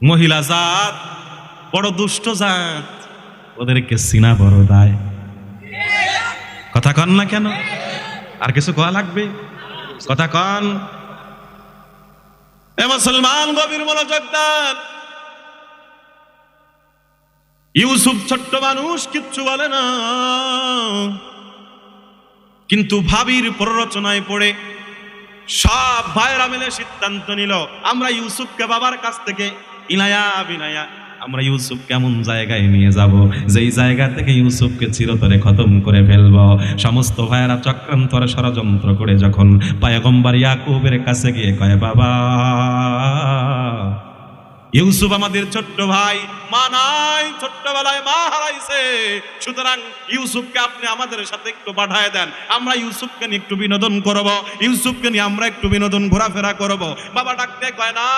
মহিলা জাত বড় দুষ্ট জাত, ওদেরকে সিনা বড় দায়। কথা কন না কেন? আর কিছু কোয়া লাগবে? কথা কন। এ মুসলমান, গভীর মনোযোগ দেন। ইউসুফ ছোট্ট মানুষ, কিচ্ছু বলে না, কিন্তু ভাবির প্ররোচনায় পড়ে সব ভাইরা মিলে সিদ্ধান্ত নিল, আমরা ইউসুফকে বাবার কাছ থেকে ইনায়া বিনায়া আমরা ইউসুফ কেমন জায়গায় নিয়ে যাব, যেই জায়গা থেকে ইউসুফকে চিরতরে খতম করে ফেলব। সমস্ত ভাইয়েরা চক্রান্তর ষড়যন্ত্র করে যখন পয়গম্বর ইয়াকুবের কাছে গিয়ে কয়, বাবা ইউসুফ আমাদের ছোট্ট ভাই, মা নাই, ছোট্টবেলায় মা হারাইছে, সুতরাং ইউসুফকে আপনি আমাদের সাথে একটু পাঠায় দেন, আমরা ইউসুফকে নিয়ে একটু বিনোদন করব, ইউসুফকে নিয়ে আমরা একটু বিনোদন ঘোরাফেরা করব। বাবা ডাকতে কয়, না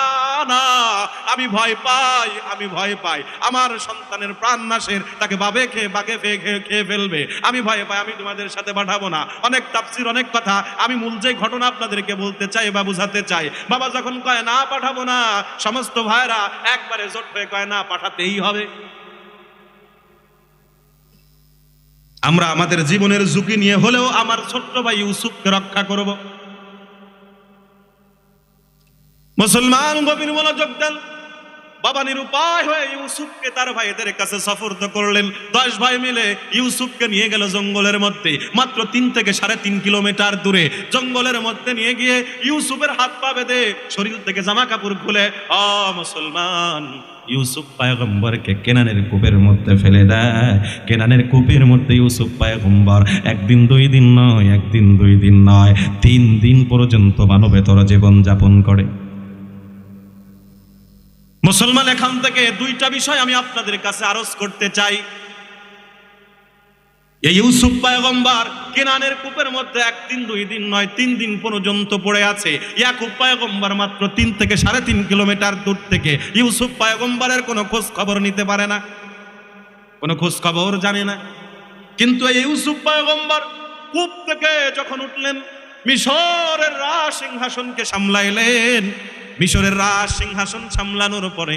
না, আমি ভয় পাই, আমি ভয় পাই, আমার সন্তানের প্রাণ নাশের, তাকে বাবে খেয়ে ফেলবে, আমি ভয় পাই, আমি তোমাদের সাথে পাঠাবো না। অনেক তাফসীর, অনেক কথা, আমি মূল যে ঘটনা আপনাদেরকে বলতে চাই বা বুঝাতে চাই। বাবা যখন কয় না পাঠাবো না, সমস্ত ভাইরা একবারে জোট হয়ে কয় না, পাঠাতেই হবে। আমরা আমাদের জীবনের ঝুঁকি নিয়ে হলেও আমার ছোট্ট ভাই ইউসুফকে রক্ষা করব। মুসলমান, গভীর মনোযোগ দেন। বাবা নিরুপায় হয়ে ইউসুফকে তার ভাইদের কাছে সুপর্দ করলেন। 10 ভাই মিলে ইউসুফকে নিয়ে গেল জঙ্গলের মধ্যে, মাত্র 3 থেকে 3.5 কিলোমিটার দূরে জঙ্গলের মধ্যে নিয়ে গিয়ে ইউসুফের হাত পা বেঁধে শরীর থেকে জামা কাপড় খুলে, মুসলমান, ইউসুফ পয়গম্বরকে কেনানের কূপের মধ্যে ফেলে দেয়। কেনানের কূপের মধ্যে ইউসুফ পয়গম্বর 1 দিন 2 দিন নয়, 1 দিন 2 দিন নয়, 3 দিন পর্যন্ত মানবেতর জীবন যাপন করে। মুসলমান, এখান থেকে 2টা বিষয় আমি আপনাদের কাছে আরজ করতে চাই। এই ইউসুফ পয়গম্বর কেনানের কূপের মধ্যে 1 দিন 2 দিন নয়, 3 দিন পর্যন্ত পড়ে আছে। ইয়াকুব পয়গম্বর মাত্র 3 থেকে 3.5 কিলোমিটার দূর থেকে ইউসুফ পয়গম্বরের কোনো খোঁজ খবর নিতে পারে না, কোনো খোঁজ খবর জানে না। কিন্তু এই ইউসুফ পয়গম্বর কূপ থেকে যখন উঠলেন, মিশরের রাজ সিংহাসনকে সামলাইলেন। মিশরের রাজ সিংহাসন সামলানোর পরে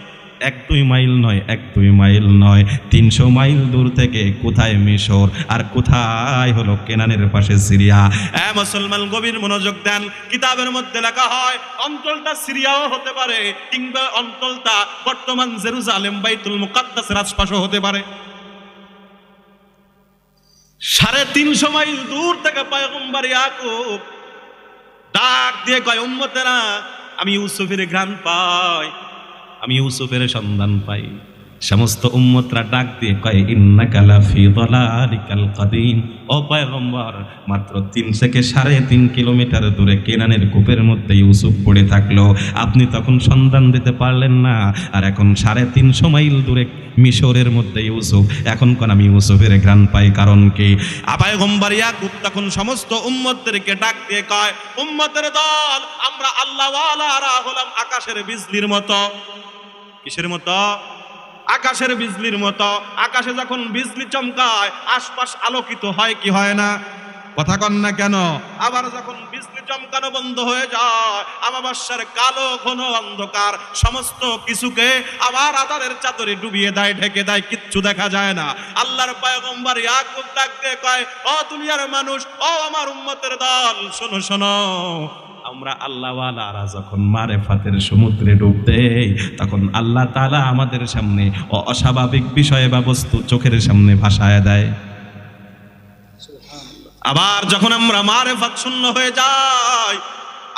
1-2 মাইল নয়, 1-2 মাইল নয়, 300 মাইল দূর থেকে কোথায় মিশর আর কোথায় হলো কেনানের পাশে সিরিয়া। মুসলমান, গভীর মনোযোগ দেন। কিতাবের মধ্যে লেখা হয় অঞ্চলটা সিরিয়াও হতে পারে, কিংবা অঞ্চলটা বর্তমান জেরুজালেম বাইতুল মুকাদ্দাসের আশপাশও হতে পারে। 350 মাইল দূর থেকে পয়গম্বর ইয়াকুব ডাক দিয়ে কয়, উম্মতেরা, আমি ইউসুফের ঘ্রাণ পাই, আমি ইউসুফের সন্ধান পাই। সমস্ত উম্মতরা ডাক দিয়ে কয়, ইন্নাকা লাফি দালালিকাল কাদিম। ও পয়গম্বর, মাত্র 3 থেকে 3.5 কিলোমিটার দূরে কেনানের কূপের মধ্যে ইউসুফ পড়ে থাকলো, আপনি তখন সন্ধান দিতে পারলেন না। আর এখন 350 মাইল দূরে মিশরের মধ্যে ইউসুফ, এখন কোন আমি ইউসুফের ঘ্রাণ পাই, কারণ কি? পয়গম্বর ইয়াকুব তখন সমস্ত উম্মতদেরকে ডাক দিয়ে কয়, উম্মতের দল, আমরা আল্লাহওয়ালারা হলাম আকাশের বিজলির মতো। কিসের মতো? আকাশের বিজলির মতো। আকাশে যখন বিজলি চমকায়, আশপাশ আলোকিত হয় কি হয় না? কথা কন না কেন? আবার যখন বিজলি চমকানো বন্ধ হয়ে যায়, আমাবস্যার কালো ঘন অন্ধকার সমস্ত কিছুকে আবার আঁধারের চাদরে ডুবিয়ে দেয়, ঢেকে দেয়, কিচ্ছু দেখা যায় না। আল্লাহর পয়গম্বর ইয়াকুব ডাক দিয়ে কয়, ও দুনিয়ার মানুষ, ও আমার উম্মতের দল, শোনো শোনো, আমরা আল্লাহওয়ালারা যখন মারেফাতের সমুদ্রে ডুব দেই, তখন আল্লাহ তাআলা আমাদের সামনে অস্বাভাবিক বিষয় বা বস্তু চোখের সামনে ভাসায় দেয়। আবার যখন আমরা মারেফাত শূন্য হয়ে যাই,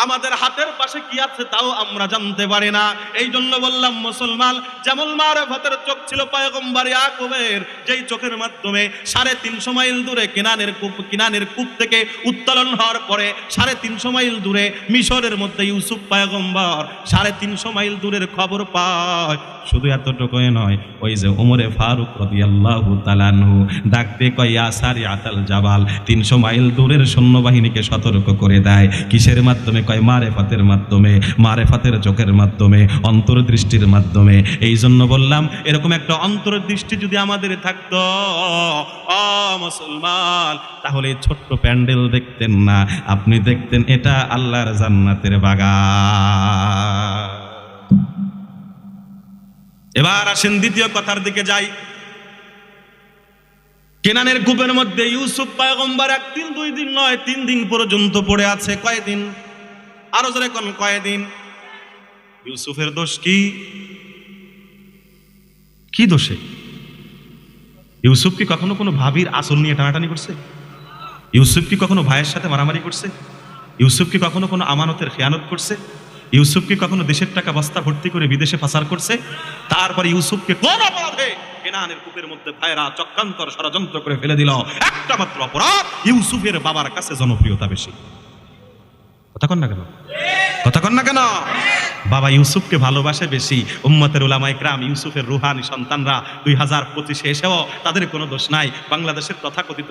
আমাদের হাতের পাশে কি আছে তাও আমরা জানতে পারি না। এই জন্য বললাম মুসলমান, যেমন মারেফাতের চোখ ছিল পয়গম্বর ইয়াকুবের, যেই চোখের মাধ্যমে 350 মাইল দূরে কিনানের কূপ থেকে উত্তোলন হওয়ার পরে 350 মাইল দূরে মিশরের মধ্যে ইউসুফ পয়গম্বর 350 মাইল দূরের খবর পায়। শুধু এতটুকুই নয়, ওই যে ওমরে ফারুক রাদিয়াল্লাহু তাআলা আনহু ডাক দিয়ে কয়, ইয়া সারিআতাল জাবাল, 300 মাইল দূরের সৈন্যবাহিনীকে সতর্ক করে দেয়। কিসের মাধ্যমে? কয় মারেফাতের মাধ্যমে, মারেফাতের চোখের মাধ্যমে, অন্তর্দৃষ্টির মাধ্যমে। এই জন্য বললাম, এরকম একটা অন্তর্দৃষ্টি যদি আমাদের থাকতো, মুসলমান, তাহলে ছোট্ট প্যান্ডেল দেখতেন না, আপনি দেখতেন এটা আল্লাহর জান্নাতের বাগান। এবার আসেন দ্বিতীয় কথার দিকে যাই। কেনানের কূপের মধ্যে ইউসুফ পয়গম্বর একদিন দুই দিন নয় 3 দিন পর্যন্ত পড়ে আছে। কয়দিন? আরো জোরে কোন কয়দিন? ইউসুফের দোষ কি? কি দোষে? ইউসুফ কি কখনো কোনো ভাবির আসল নিয়ে টানাটানি করছে? ইউসুফ কি কখনো ভাইয়ের সাথে মারামারি করছে? ইউসুফ কি কখনো কোনো আমানতের খেয়ানত করছে? ইউসুফ কি কখনো দেশের টাকা বস্তা ভর্তি করে বিদেশে পাচার করছে? তারপরে ইউসুফকে কোন অপরাধে কেনানের কূপের মধ্যে ভাইরা চক্রান্তর ষড়যন্ত্র করে ফেলে দিল? একটা মাত্র অপরাধ, ইউসুফের বাবার কাছে জনপ্রিয়তা বেশি। কথা কন না কেন? কথা কন না কেন? বাবা ইউসুফকে ভালোবাসে বেশি। উম্মতের উলামা ইকরাম, ইউসুফের রুহানি সন্তানরা 2025-এ এসেও তাদের কোনো দোষ নাই। বাংলাদেশের তথাকথিত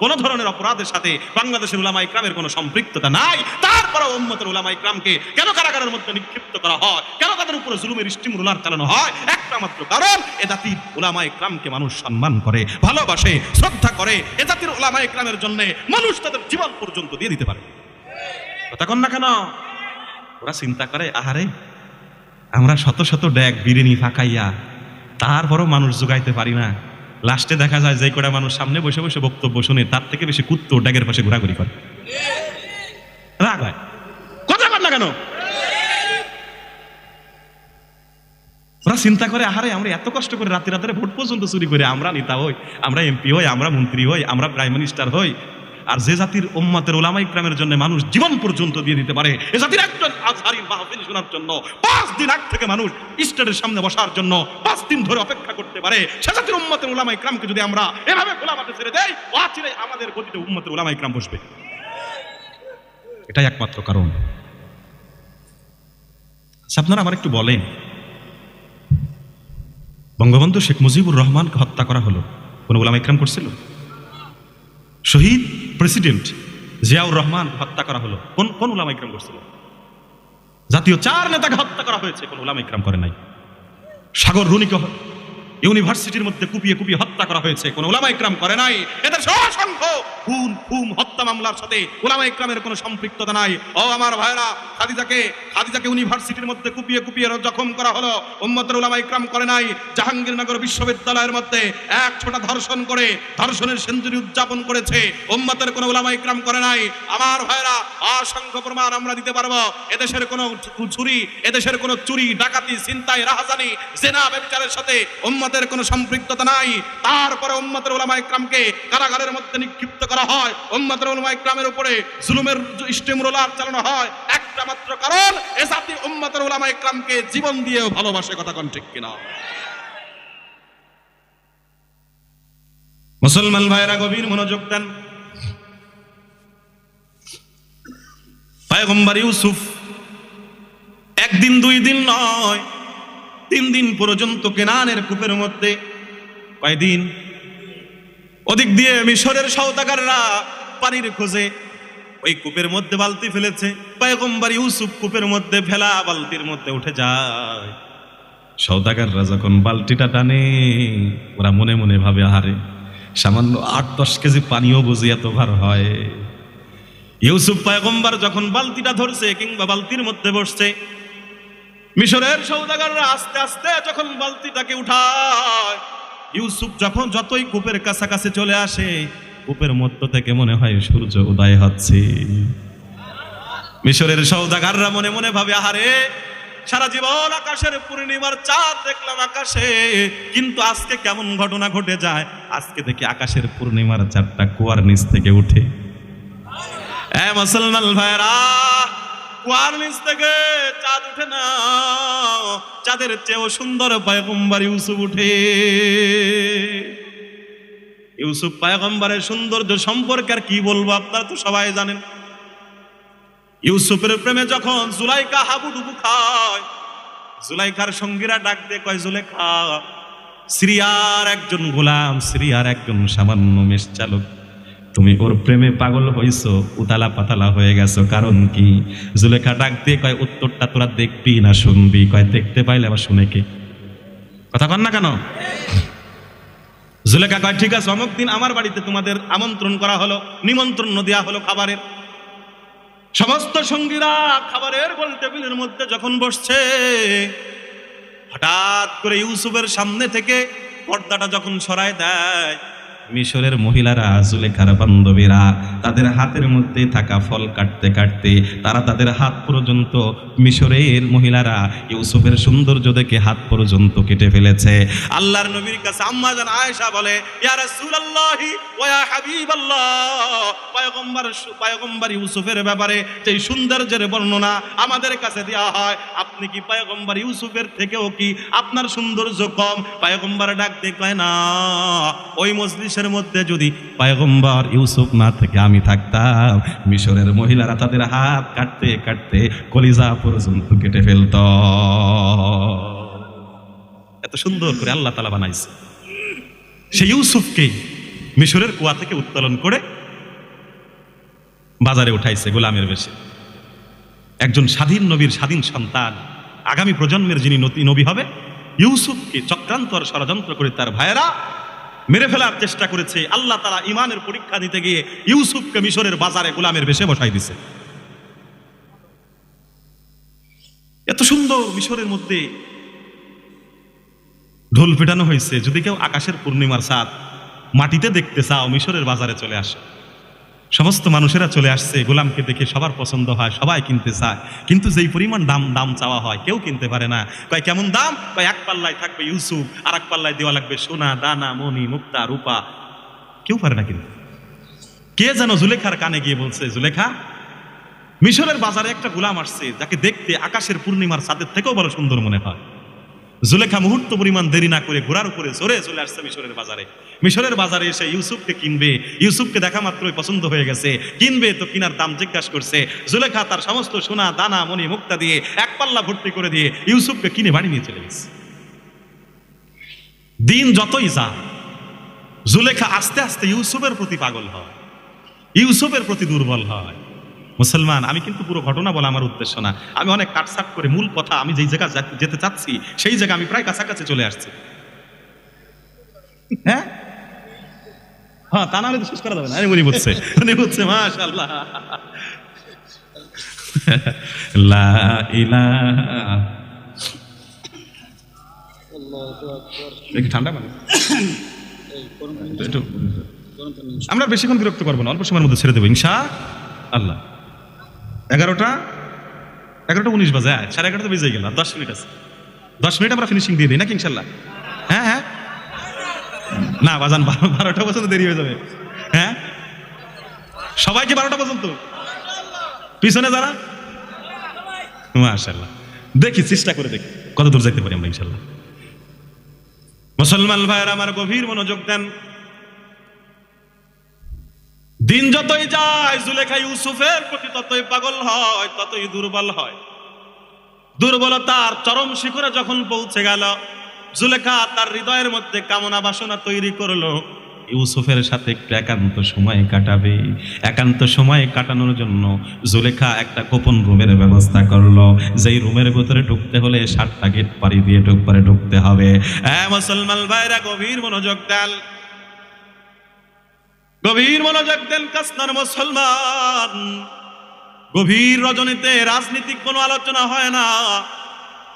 কোনো ধরনের অপরাধের সাথে বাংলাদেশের উলামা ইকরামের কোনো সম্পৃক্ততা নাই। তারপরে উম্মতের উলামা ইকরামকে কেন কারাগারের মধ্যে নিক্ষিপ্ত করা হয়? কেন তাদের উপরে জুলুমের স্টিম রোলার চালানো হয়? একটা মাত্র কারণ, এ জাতির উলামা ইকরামকে মানুষ সম্মান করে, ভালোবাসে, শ্রদ্ধা করে। এ জাতির উলামা ইকরামের জন্য মানুষ তাদের জীবন পর্যন্ত দিয়ে দিতে পারে। কথা কন না কেন? ওরা চিন্তা করে, আহারে আমরা শত শত ড্যাগ বিরিয়ানি ফাঁকাইয়া তারপরও মানুষ জোগাইতে পারি না। লাস্টে দেখা যায় যে কটা মানুষ সামনে বসে বসে বক্তব্য শুনে তার থেকে বেশি কুত্তো ড্যাগের পাশে ঘোরাঘুরি করে। রাগ হয়। কথা কন না কেন? ওরা চিন্তা করে, আহারে আমরা এত কষ্ট করে রাতে রাতে ভোট পর্যন্ত চুরি করে আমরা নেতা হই, আমরা এমপি হই, আমরা মন্ত্রী হই, আমরা প্রাইম মিনিস্টার হই। আর যে জাতির উম্মতের উলামা ইকরামের জন্য মানুষ জীবন পর্যন্ত দিয়ে দিতে পারে, এ জাতির একজন আজহারির মাহফিল শোনার জন্য 5 দিন আগ থেকে মানুষ স্টেজের সামনে বসার জন্য 5 দিন ধরে অপেক্ষা করতে পারে, সে জাতির উম্মতের উলামা ইকরামকে যদি আমরা এভাবে খোলা মাঠে ছেড়ে দেই, অচিরে আমাদের গতিতে উম্মতের উলামা ইকরাম বসবে। এটাই একমাত্র কারণ। আপনারা আমার একটু বলেন, বঙ্গবন্ধু শেখ মুজিবুর রহমানকে হত্যা করা হলো, কোন উলামা ইকরাম করছিল? শহীদ প্রেসিডেন্ট জিয়াউর রহমান হত্যা করা হলো, কোন উলামা ইকরাম করছিল? জাতীয় 4 নেতাকে হত্যা করা হয়েছে, কোন উলামা ইকরাম করে নাই। সাগর রুনিকে ইউনিভার্সিটির মধ্যে কুপিয়ে কুপিয়ে হত্যা করা হয়েছে, কোন উলামা ইকরাম করে নাই। এদের অসংখ্য খুন হত্যা মামলার সাথে উলামা ইকরামের কোনো সম্পৃক্ততা নাই। ও আমার ভাইরা, খাদিজাকে ইউনিভার্সিটির মধ্যে কুপিয়ে কুপিয়ে জখম করা হলো, উম্মতের উলামা ইকরাম করে নাই। জাহাঙ্গীরনগর বিশ্ববিদ্যালয়ের মধ্যে 1 ছোটা ধর্ষণ করে ধর্ষণের সেঞ্চুরি উদযাপন করেছে, উম্মতের কোনো উলামা ইকরাম করে নাই। আমার ভাইরা, অসংখ্য প্রমাণ আমরা দিতে পারবো। এদেশের কোনো চুরি ডাকাতি ছিনতাই রাহাজানি জেনা ব্যভিচারের সাথে উম্মতের কোনো সম্পৃক্ততা নাই। তারপরে উম্মতের উলামা ইকরামকে কারাগারের মধ্যে নিক্ষিপ্ত করা হয়, উম্মতের উলামা ইকরামের উপরে জুলুমের স্টিম রোলার চালানো হয়। একটা মাত্র কারণ, এ জাতি উম্মতের উলামা ইকরামকে জীবন দিয়েও ভালোবাসে। কথা কোন ঠিক কিনা? মুসলমান ভাইরা গভীর মনোযোগ দেন। পয়গম্বর ইউসুফ একদিন 2 দিন নয় 3 দিন পর্যন্ত কেনানের কূপের মধ্যে, কয়দিন? ওদিক দিয়ে মিশরের সওদাগররা পানির খোঁজে ওই কূপের মধ্যে বালতি ফেলেছে। পয়গম্বর ইউসুফ কূপের মধ্যে ফেলা বালতির মধ্যে উঠে যায়। সওদাগররা যখন বালতিটা টানে, ওরা মনে মনে ভাবে, আহারে সামান্য 8-10 কেজি পানিও বুঝি এত ভার হয়। ইউসুফ পয়গম্বর যখন বালতিটা ধরছে কিংবা বালতির মধ্যে বসছে, মিশরের সওদাগররা আস্তে আস্তে যখন বালতিটাকে উঠায়, ইউসুফ যখন যতই কূপের কাছাকাছি চলে আসে, কূপের মধ্য থেকে মনে হয় সূর্য উদয় হচ্ছে। মিশরের সওদাগররা মনে মনে ভাবে, আহারে সারা জীবন আকাশের পূর্ণিমার চাঁদ দেখলাম আকাশে, কিন্তু আজকে কেমন ঘটনা ঘটে যায়, আজকে দেখি আকাশের পূর্ণিমার চাঁদটা কুয়ার নিচ থেকে উঠে। মুসলমান ভাইরা, কুয়ার নিচ থেকে চাঁদ উঠে না, চাঁদের চেয়েও সুন্দর পয়গম্বর ইউসুফ উঠে। ইউসুফ পয়গম্বরের সৌন্দর্য সম্পর্কে আর কি বলবো, আপনারা তো সবাই জানেন। ইউসুফের প্রেমে যখন জুলাইখা হাবুডুবু খায়, জুলাইখার সঙ্গীরা ডাক দিয়ে কয়, জুলেখা সিরিয়ার একজন গোলাম, সিরিয়ার একজন সামান্য মেষ চালক, তুমি ওর প্রেমে পাগল হইছো, উতালা পাতালা হয়ে গেছো, কারণ কি? জুলেখা ডাক দিয়ে কয়, উত্তরটা তোরা দেখবি না শুনবি? কয়, দেখতে পাইলে আবার শুনে কে? কথা কন না কেন? জুলেখা কয়, ঠিক আছে, অমুক দিন আমার বাড়িতে তোমাদের আমন্ত্রণ করা হলো, নিমন্ত্রণ দেওয়া হলো খাবারের। সমস্ত সঙ্গীরা খাবারের গোল টেবিলের মধ্যে যখন বসছে, হঠাৎ করে ইউসুফের সামনে থেকে পর্দাটা যখন সরায় দেয়, মিশরের মহিলারা, জুলেখার বান্ধবীরা তাদের হাতের মধ্যে থাকা ফল কাটতে কাটতে তারা তাদের হাত পর্যন্ত, মিশরের মহিলারা ইউসুফের সৌন্দর্য দেখে হাত পর্যন্ত কেটে ফেলেছে। আল্লাহর নবীর কাছে আম্মা জান আয়েশা বলে, ইয়া রাসূলুল্লাহি ওয়া ইয়া হাবিবাল্লাহ, পয়গম্বর ইউসুফের ব্যাপারে যে সৌন্দর্যের বর্ণনা আমাদের কাছে দেয়া হয়, আপনি কি পয়গম্বর ইউসুফের থেকেও কি আপনার সৌন্দর্য কম? পয়গম্বর ডাক দিয়ে কয়, না, ওই মজলিসের মধ্যে যদি পয়গম্বর ইউসুফ না থেকে আমি থাকতাম, মিশরের মহিলারা তাদের হাত কাটতে কাটতে কলিজা পর্যন্ত কেটে ফেলত। এত সুন্দর করে আল্লাহ তাআলা বানাইছে। সেই ইউসুফকে মিশরের কুয়া থেকে উত্তোলন করে বাজারে উঠাইছে গোলামের বেশে। একজন স্বাধীন নবীর স্বাধীন সন্তান, আগামী প্রজন্মের যিনি নবী হবে, ইউসুফকে চক্রান্ত আর ষড়যন্ত্র করে তার ভাইয়েরা মেরে ফেলার চেষ্টা করেছে। আল্লাহ তাআলা ঈমানের পরীক্ষা দিতে গিয়ে ইউসুফকে মিশরের বাজারে গোলামের বেশে বসাই দিছে। এত সুন্দর মিশরের মধ্যে ঢোল পেটানো হয়েছে। যদি কেউ আকাশের পূর্ণিমার চাঁদ মাটিতে দেখতে চাও, মিশরের বাজারে চলে আসে। সমস্ত মানুষেরা চলে আসছে, গোলামকে দেখে সবার পছন্দ হয়, সবাই কিনতে চায়, কিন্তু যেই পরিমাণ দাম চাওয়া হয় কেউ কিনতে পারে না। কয় কেমন দাম? কয় এক পাল্লায় থাকবে ইউসুফ, আর এক পাল্লায় দেওয়া লাগবে সোনা, দানা, মণি, মুক্তা, রূপা। কেউ পারে না কিনতে। কে যেন জুলেখার কানে গিয়ে বলছে, জুলেখা, মিশরের বাজারে একটা গোলাম আসছে যাকে দেখতে আকাশের পূর্ণিমার চাঁদের থেকেও বড় সুন্দর মনে হয়। জুলেখা মুহূর্ত পরিমাণ দেরি না করে ঘোড়ার উপরে জোরে চলে আসছে মিশরের বাজারে। মিশরের বাজারে এসে ইউসুফকে কিনবে। ইউসুফকে দেখা মাত্রই পছন্দ হয়ে গেছে, কিনবে তো কিনার দাম জিজ্ঞাসা করছে। জুলেখা তার সমস্ত সোনা, দানা, মণি, মুক্তা দিয়ে এক পাল্লা ভর্তি করে দিয়ে ইউসুফকে কিনে বাড়ি নিয়ে চলে গেছে। দিন যতই যায়, জুলেখা আস্তে আস্তে ইউসুফের প্রতি পাগল হয়, ইউসুফের প্রতি দুর্বল হয়। মুসলমান, আমি কিন্তু পুরো ঘটনা বলা আমার উদ্দেশ্য না, আমি অনেক কাটছাট করে মূল কথা, আমি যেই জায়গা যেতে চাচ্ছি সেই জায়গা আমি প্রায় কাছাকাছি চলে আসছি। হ্যাঁ হ্যাঁ, তা নাহলে তো শেষ করা যাবে না। উনি বলছে মাশাআল্লাহ, লা ইলাহা, একটু ঠান্ডা পানি, আমরা বেশিক্ষণ বিরক্ত করবো না, অল্প সময়ের মধ্যে ছেড়ে দেবো ইনশাআল্লাহ। 11টা 19 বাজে, 11:30 বেজে গেল, 10 মিনিট আছে। 10 মিনিট আমরা ফিনিশিং দিয়ে দিই নাকি ইনশাল্লাহ? হ্যাঁ হ্যাঁ, না বাজান 12টা পর্যন্ত দেরি হয়ে যাবে। হ্যাঁ, সবাইকে 12টা পর্যন্ত, পিছনে যারা, মাশাআল্লাহ, দেখি চেষ্টা করে দেখি কত দূর যাইতে পারি আমরা ইনশাল্লাহ। মুসলমান ভাইয়েরা আমার, গভীর মনোযোগ দেন। দিন যতই যায়, জুলেখা ইউসুফের প্রতি ততই পাগল হয়, ততই দুর্বল হয়। দুর্বলতার চরম শিখরে যখন পৌঁছে গেল, জুলেখা তার হৃদয়ের মধ্যে কামনা বাসনা তৈরি করলো ইউসুফের সাথে একটু একান্ত সময় কাটাবে। একান্ত সময় কাটানোর জন্য জুলেখা একটা গোপন রুমের ব্যবস্থা করলো, যেই রুমের ভিতরে ঢুকতে হলে 7টা গেট পাড়ি দিয়ে ঢুকতে হবে। মুসলমান ভাইরা গভীর মনোযোগ দেন, গভীর মনোযোগ দেন কাসনার মুসলমান। গভীর রজনীতে রাজনীতিক কোনো আলোচনা হয় না।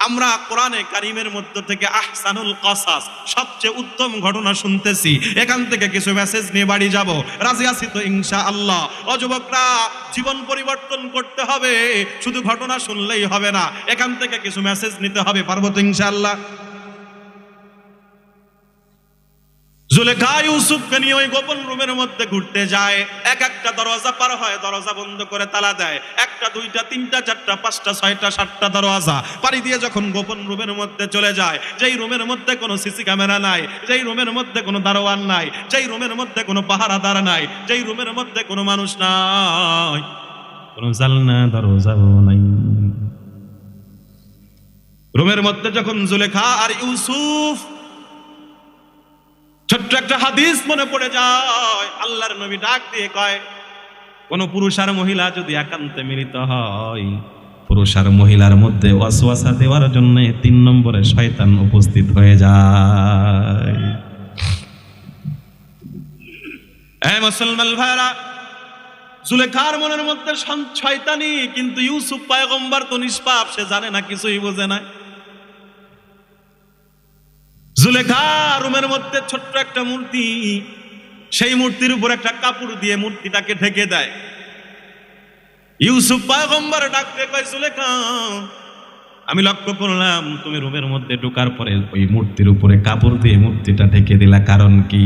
আমরা কোরআনে কারিমের মধ্য থেকে আহসানুল কসাস, সবচেয়ে উত্তম ঘটনা শুনতেছি। এখান থেকে কিছু মেসেজ নিয়ে বাড়ি যাব, রাজি আছি তো ইনশাআল্লাহ? ও যুবকরা, জীবন পরিবর্তন করতে হবে, শুধু ঘটনা শুনলেই হবে না, এখান থেকে কিছু মেসেজ নিতে হবে। পারবো তো ইনশাআল্লাহ? জুলেখা ইউসুফকে নিয়ে ওই গোপন রুমের মধ্যে ঘুরতে যায়। এক একটা দরজা পার হয়, দরজা বন্ধ করে তালা দেয়। 1টা 2টা 3টা 4টা 5টা 6টা 7টা দরজা পাড়ি দিয়ে যখন গোপন রুমের মধ্যে চলে যায়, যেই রুমের মধ্যে কোনো সিসি ক্যামেরা নাই, যেই রুমের মধ্যে কোনো দারোয়ান নাই, যেই রুমের মধ্যে কোনো পাহারাদার নাই, যেই রুমের মধ্যে কোনো মানুষ নাই, কোনো জানলা দরজাও নাই, রুমের মধ্যে যখন জুলেখা আর ইউসুফ, ছোট্ট একটা হাদিস মনে পড়ে যায়। আল্লাহর নবী ডাক দিয়ে কয়, কোন পুরুষ আর মহিলা যদি একান্তে মিলিত হয়, পুরুষ আর মহিলার মধ্যে ওয়াসওয়াসা দেওয়ার জন্য 3 নম্বরে শয়তান উপস্থিত হয়ে যায়। মুসলমান ভাইরা, জুলেখার মনের মধ্যে শয়তানি, কিন্তু ইউসুফ পয়গম্বর তো নিষ্পাপ, সে জানে না, কিছুই বোঝে না। জুলেখা রুমের মধ্যে ছোট্ট একটা মূর্তি, সেই মূর্তির উপর একটা কাপড় দিয়ে মূর্তিটাকে ঢেকে দেয়। ইউসুফ পয়গম্বর ডাকতে কয়, জুলেখা আমি লক্ষ্য করলাম তুমি রুমের মধ্যে ঢোকার পরে ওই মূর্তির উপরে কাপড় দিয়ে মূর্তিটা ঢেকে দিলা, কারণ কি?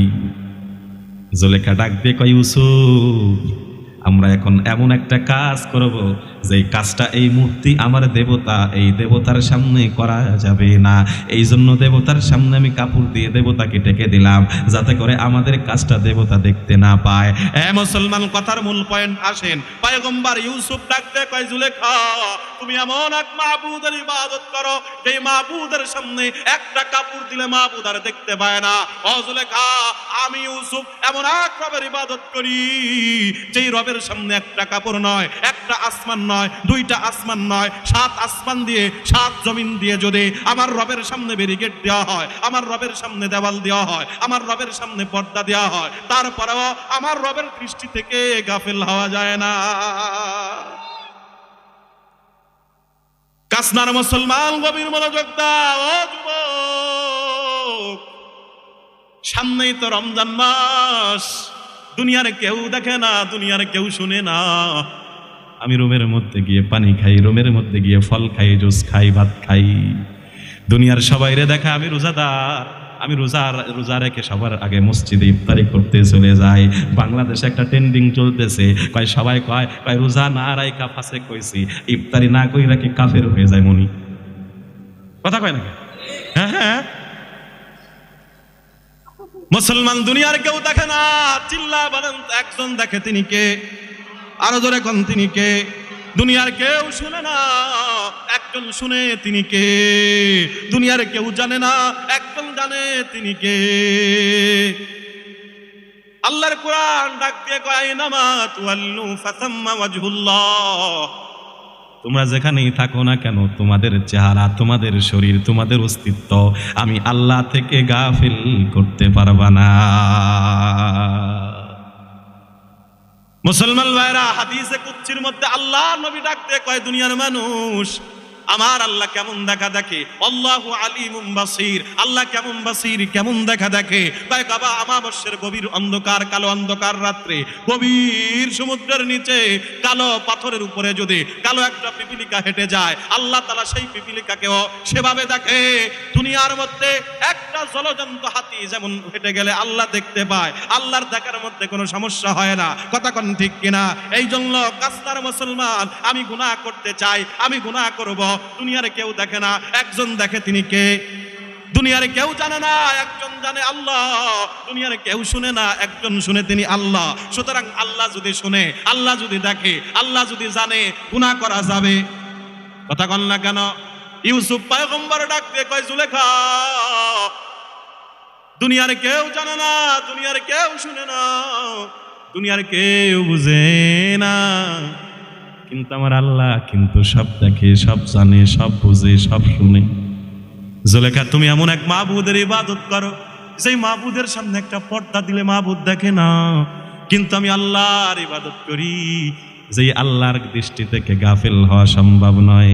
জুলেখা ডাক দিয়ে কয়, ইউসুফ আমরা এখন এমন একটা কাজ করব যে কাজটা এই মূর্তি আমার দেবতা, এই দেবতার সামনে করা যাবে না। এই জন্য দেবতার সামনে আমি কাপড় দিয়ে দেবতাকে ঢেকে দিলাম, যাতে করে আমাদের কাজটা দেবতা দেখতে না পায়। মুসলমান, কথার মূল পয়েন্ট আসেন। পয়গম্বর ইউসুফ ডাকতে কয়, জুলেখা তুমি এমন এক মাবুদের ইবাদত করো যে মাবুদের সামনে একটা কাপড় দিলে মাবুদ আর দেখতে পায় না। ও জুলেখা, আমি ইউসুফ এমন এক রবের ইবাদত করি যেই রবের সামনে একটা কাপড় নয়, একটা আসমান নয়, দুইটা আসমান নয়, 7 আসমান দিয়ে 7 জমিন দিয়ে যদি আমার রবের সামনে ব্যারিকেড দেওয়া হয়, আমার রবের সামনে দেওয়াল দেওয়া হয়, আমার রবের সামনে পর্দা দেওয়া হয়, তারপরেও আমার রবের দৃষ্টি থেকে গাফেল হওয়া যায় না। কাসনার মুসলমান, গভীর মনোযোগ দাও। ও যুবক, সামনেই তো রমজান মাস, দুনিয়ার কেউ দেখে না, দুনিয়ার কেউ শুনে না। আমি রুমের মধ্যে গিয়ে পানি খাই, রুমের মধ্যে গিয়ে ফল খাই, জুস খাই, ভাত খাই। দুনিয়ার সবাই রে দেখা আমি রোজাদার, আমি রোজা রেখে সবার আগে মসজিদে ইফতারি করতে চলে যাই। বাংলাদেশে একটা ট্রেন্ডিং চলতেছে, কয় সবাই কয় রোজা না রাইখা ফাঁসে কইছি, ইফতারি না কই রাখি কাফের হয়ে যায় মনি। কথা কয় নাকি? হ্যাঁ হ্যাঁ। মুসলমান, দুনিয়ার কেউ দেখে না, চিল্লা বলেন একজন দেখে, তিনি কে? আরো জোরে কোন, তিনি কে? দুনিয়ার কেউ শুনে না, একজন শুনে, তিনি কে? দুনিয়ার কেউ জানে না, একজন জানে, তিনি কে? আল্লাহর কোরআন ডাক দিয়ে কয়, আইনামা তুওয়াল্লু ফাসাম্মা ওয়াজহুল্লাহ। তোমরা যেখানেই থাকো না কেন, তোমাদের চেহারা, তোমাদের শরীর, তোমাদের অস্তিত্ব আমি আল্লাহ থেকে গাফিল করতে পারবা না। মুসলমান ভাইরা, হাদিসে কুদসির মধ্যে আল্লাহ নবী ডাকতে কয়, দুনিয়ার মানুষ আমার আল্লাহ কেমন দেখা দেখে, আল্লাহু আলিমুম বাসীর। আল্লাহ কেমন বাসীর, কেমন দেখা দেখে? কয় কাবা আমাবস্যের গভীর অন্ধকার, কালো অন্ধকার রাত্রে গভীর সমুদ্রের নিচে কালো পাথরের উপরে যদি কালো একটা পিপিলিকা হেঁটে যায়, আল্লাহ তাআলা সেই পিপিলিকাকেও সেভাবে দেখে। দুনিয়ার মধ্যে একটা জলজন্ত হাতি যেমন হেঁটে গেলে আল্লাহ দেখতে পায়, আল্লাহর দেখার মধ্যে কোনো সমস্যা হয় না। কথা কোন ঠিক কিনা? এই জন্য কাসনার মুসলমান, আমি গুনাহ করতে চাই, আমি গুনাহ করব। দুনিয়ার কেউ দেখে না, একজন দেখে, তিনি কে? দুনিয়ার কেউ জানে না, একজন জানে, আল্লাহ। দুনিয়ার কেউ শুনে না, একজন শুনে, তিনি আল্লাহ। সুতরাং আল্লাহ যদি শুনে, আল্লাহ যদি দেখে, আল্লাহ যদি জানে, গুনাহ করা যাবে? কথা কন না কেন? ইউসুফ পয়গম্বর ডাক দিয়ে কয়, জুলেখা দুনিয়ার কেউ জানে না, দুনিয়ার কেউ শুনে না, দুনিয়ার কেউ বুঝে না, কিন্তু আমার আল্লাহ কিন্তু সব দেখে, সব জানে, সব বুঝে, সব শুনে। জুলেখা, তুমি এমন এক মাবুদের ইবাদত করো যেই মাবুদের সামনে একটা পর্দা দিলে মাবুদ দেখে না, কিন্তু আমি আল্লাহর ইবাদত করি যেই আল্লাহর দৃষ্টি থেকে গাফেল হওয়া সম্ভব নয়।